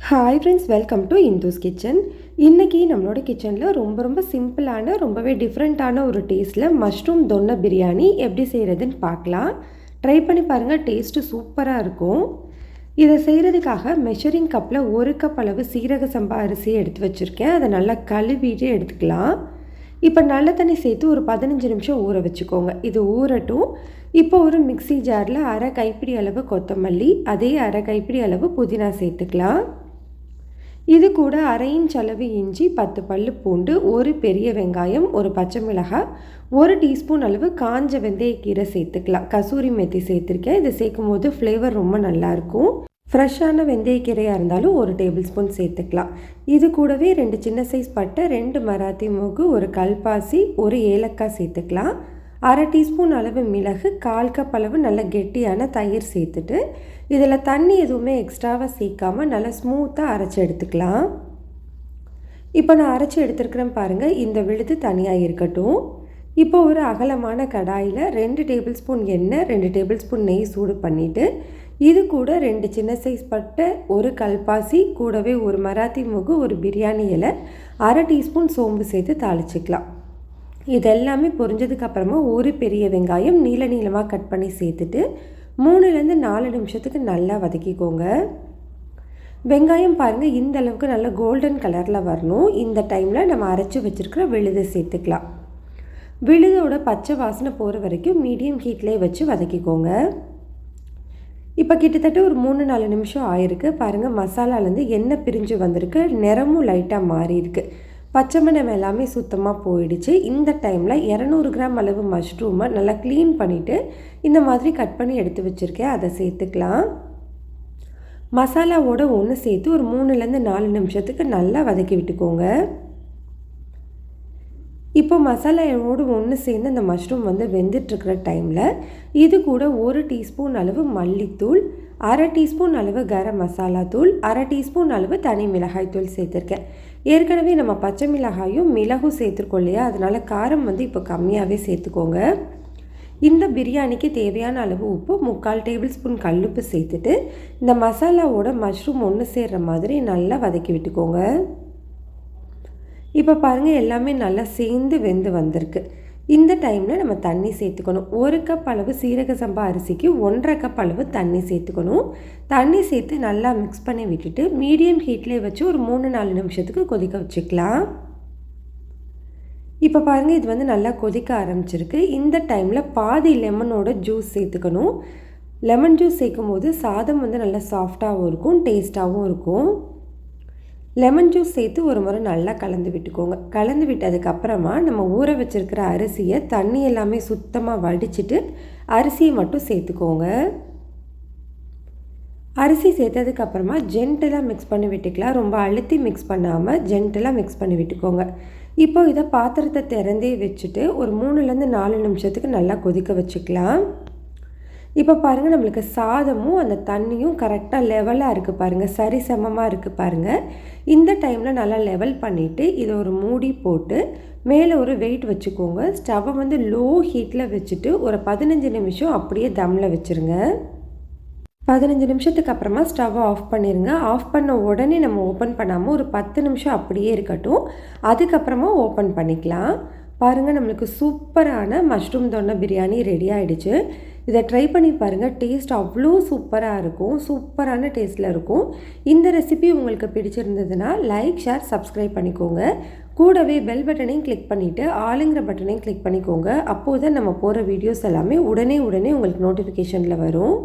Hi friends, welcome to Indhu's kitchen. இன்றைக்கி நம்மளோட கிச்சனில் ரொம்ப சிம்பிளான ரொம்பவே டிஃப்ரெண்ட்டான ஒரு டேஸ்ட்டில் மஷ்ரூம் தொன்னை பிரியாணி எப்படி செய்கிறதுன்னு பார்க்கலாம். ட்ரை பண்ணி பாருங்கள், டேஸ்ட்டு சூப்பராக இருக்கும். இதை செய்கிறதுக்காக மெஷரிங் கப்பில் 1 கப் அளவு சீரக சம்பா அரிசியை எடுத்து வச்சுருக்கேன். அதை நல்லா கழுவிட்டு எடுத்துக்கலாம். இப்போ நல்ல தண்ணி சேர்த்து ஒரு 15 நிமிஷம் ஊற வச்சுக்கோங்க. இது ஊறட்டும். இப்போ ஒரு மிக்ஸி ஜாரில் அரை கைப்பிடி அளவு கொத்தமல்லி, அதே அரை கைப்பிடி அளவு புதினா சேர்த்துக்கலாம். இது கூட அரை இன்ச் அளவு இஞ்சி, 10 பல்லு பூண்டு, ஒரு பெரிய வெங்காயம், ஒரு பச்சை மிளகாய், 1 டீஸ்பூன் அளவு காஞ்ச வெந்தயக்கீரை சேர்த்துக்கலாம். கசூரி மெத்தி சேர்த்துருக்கேன். இதை சேர்க்கும் போது ஃப்ளேவர் ரொம்ப நல்லாயிருக்கும். ஃப்ரெஷ்ஷான வெந்தயக்கீரையாக இருந்தாலும் 1 டேபிள் ஸ்பூன் சேர்த்துக்கலாம். இது கூடவே 2 சின்ன சைஸ் பட்டை, 2 மராத்தி மொகு, ஒரு கல்பாசி, ஒரு ஏலக்காய் சேர்த்துக்கலாம். அரை டீஸ்பூன் அளவு மிளகு, 1/4 கப் அளவு நல்ல கெட்டியான தயிர் சேர்த்துட்டு இதில் தண்ணி எதுவுமே எக்ஸ்ட்ராவாக சேர்க்காமல் நல்லா ஸ்மூத்தாக அரைச்சி எடுத்துக்கலாம். இப்போ நான் அரைச்சி எடுத்துருக்கிறேன் பாருங்கள். இந்த விழுது தனியாக இருக்கட்டும். இப்போ ஒரு அகலமான கடாயில் 2 டேபிள் ஸ்பூன் எண்ணெய், 2 டேபிள் ஸ்பூன் நெய் சூடு பண்ணிவிட்டு இது கூட 2 சின்ன சைஸ் பட்டை, ஒரு கல்பாசி, கூடவே ஒரு மராத்தி மொகு, ஒரு பிரியாணி இலை, அரை டீஸ்பூன் சோம்பு சேர்த்து தாளிச்சிக்கலாம். இதெல்லாமே பொரிஞ்சதுக்கப்புறமா ஒரு பெரிய வெங்காயம் நீளமாக கட் பண்ணி சேர்த்துட்டு 3லேருந்து 4 நிமிஷத்துக்கு நல்லா வதக்கிக்கோங்க. வெங்காயம் பாருங்கள், இந்த அளவுக்கு நல்லா கோல்டன் கலரில் வரணும். இந்த டைமில் நம்ம அரைச்சி வச்சுருக்கிற விழுதை சேர்த்துக்கலாம். விழுதோட பச்சை வாசனை போகிற வரைக்கும் மீடியம் ஹீட்லேயே வச்சு வதக்கிக்கோங்க. இப்போ கிட்டத்தட்ட ஒரு 3-4 நிமிஷம் ஆயிருக்கு. பாருங்கள், மசாலாலேருந்து எண்ணெய் பிரிஞ்சு வந்திருக்கு. நிறமும் லைட்டாக மாறி இருக்குது. பச்சை மணம் எல்லாமே சுத்தமாக போயிடுச்சு. இந்த டைமில் 200 கிராம் அளவு மஷ்ரூமை நல்லா க்ளீன் பண்ணிவிட்டு இந்த மாதிரி கட் பண்ணி எடுத்து வச்சுருக்கேன். அதை சேர்த்துக்கலாம். மசாலாவோட ஒன்று சேர்த்து ஒரு 3லேருந்து 4 நிமிஷத்துக்கு நல்லா வதக்கி விட்டுக்கோங்க. இப்போ மசாலாவோடு ஒன்று சேர்ந்து அந்த மஷ்ரூம் வெந்துட்டுருக்கிற டைமில் இது கூட 1 டீஸ்பூன் அளவு மல்லித்தூள், அரை டீஸ்பூன் அளவு கரம் மசாலா தூள், அரை டீஸ்பூன் அளவு தனி மிளகாய் தூள் சேர்த்துருக்கேன். ஏற்கனவே நம்ம பச்சை மிளகாயும் மிளகும் சேர்த்துருக்கோம் இல்லையா, அதனால் காரம் இப்போ கம்மியாகவே சேர்த்துக்கோங்க. இந்த பிரியாணிக்கு தேவையான அளவு உப்பு, 3/4 டேபிள் ஸ்பூன் கல்லுப்பு சேர்த்துட்டு இந்த மசாலாவோட மஷ்ரூம் ஒன்று சேர்கிற மாதிரி நல்லா வதக்கி விட்டுக்கோங்க. இப்போ பாருங்கள், எல்லாமே நல்லா சேர்ந்து வெந்து வந்திருக்கு. இந்த டைமில் நம்ம தண்ணி சேர்த்துக்கணும். 1 கப் அளவு சீரக சம்பா அரிசிக்கு 1/2 கப் அளவு தண்ணி சேர்த்துக்கணும். தண்ணி சேர்த்து நல்லா மிக்ஸ் பண்ணி விட்டுட்டு மீடியம் ஹீட்லேயே வச்சு ஒரு 3-4 நிமிஷத்துக்கு கொதிக்க வச்சுக்கலாம். இப்போ பாருங்கள், இது நல்லா கொதிக்க ஆரம்பிச்சிருக்கு. இந்த டைமில் பாதி லெமனோட ஜூஸ் சேர்த்துக்கணும். லெமன் ஜூஸ் சேர்க்கும் போது சாதம் நல்லா சாஃப்டாகவும் இருக்கும், டேஸ்ட்டாகவும் இருக்கும். லெமன் ஜூஸ் சேர்த்து ஒரு முறை நல்லா கலந்து விட்டுக்கோங்க. கலந்து விட்டதுக்கப்புறமா நம்ம ஊற வச்சுருக்கிற அரிசியை தண்ணி எல்லாமே சுத்தமாக வடிச்சிட்டு அரிசியை மட்டும் சேர்த்துக்கோங்க. அரிசி சேர்த்ததுக்கப்புறமா ஜென்டலாக மிக்ஸ் பண்ணி விட்டுக்கலாம். ரொம்ப அழுத்தி மிக்ஸ் பண்ணாமல் ஜென்டலாக மிக்ஸ் பண்ணி விட்டுக்கோங்க. இப்போ இதை பாத்திரத்தை திறந்தே வச்சுட்டு ஒரு 3லேருந்து 4 நிமிஷத்துக்கு நல்லா கொதிக்க வச்சுக்கலாம். இப்போ பாருங்கள், நம்மளுக்கு சாதமும் அந்த தண்ணியும் கரெக்டாக லெவலாக இருக்குது பாருங்கள், சரி சமமாக இருக்குது பாருங்கள். இந்த டைமில் நல்லா லெவல் பண்ணிவிட்டு இதை ஒரு மூடி போட்டு மேலே ஒரு வெயிட் வச்சுக்கோங்க. ஸ்டவ்வை லோ ஹீட்டில் வச்சுட்டு ஒரு 15 நிமிஷம் அப்படியே தம்மில் வச்சுருங்க. 15 நிமிஷத்துக்கு அப்புறமா ஸ்டவ்வை ஆஃப் பண்ணிடுங்க. ஆஃப் பண்ண உடனே நம்ம ஓப்பன் பண்ணாமல் ஒரு 10 நிமிஷம் அப்படியே இருக்கட்டும். அதுக்கப்புறமா ஓப்பன் பண்ணிக்கலாம். பாருங்கள், நம்மளுக்கு சூப்பரான மஷ்ரூம் தொன்னை பிரியாணி ரெடி ஆகிடுச்சு. இதை ட்ரை பண்ணி பாருங்கள். டேஸ்ட் அவ்வளோ சூப்பராக இருக்கும். சூப்பரான டேஸ்ட்டில் இருக்கும். இந்த ரெசிபி உங்களுக்கு பிடிச்சிருந்ததுன்னா லைக், ஷேர், சப்ஸ்கிரைப் பண்ணிக்கோங்க. கூடவே பெல் பட்டனையும் கிளிக் பண்ணிவிட்டு ஆளுங்கிற பட்டனையும் கிளிக் பண்ணிக்கோங்க. அப்போது தான் நம்ம போகிற வீடியோஸ் எல்லாமே உடனே உங்களுக்கு நோட்டிஃபிகேஷனில் வரும்.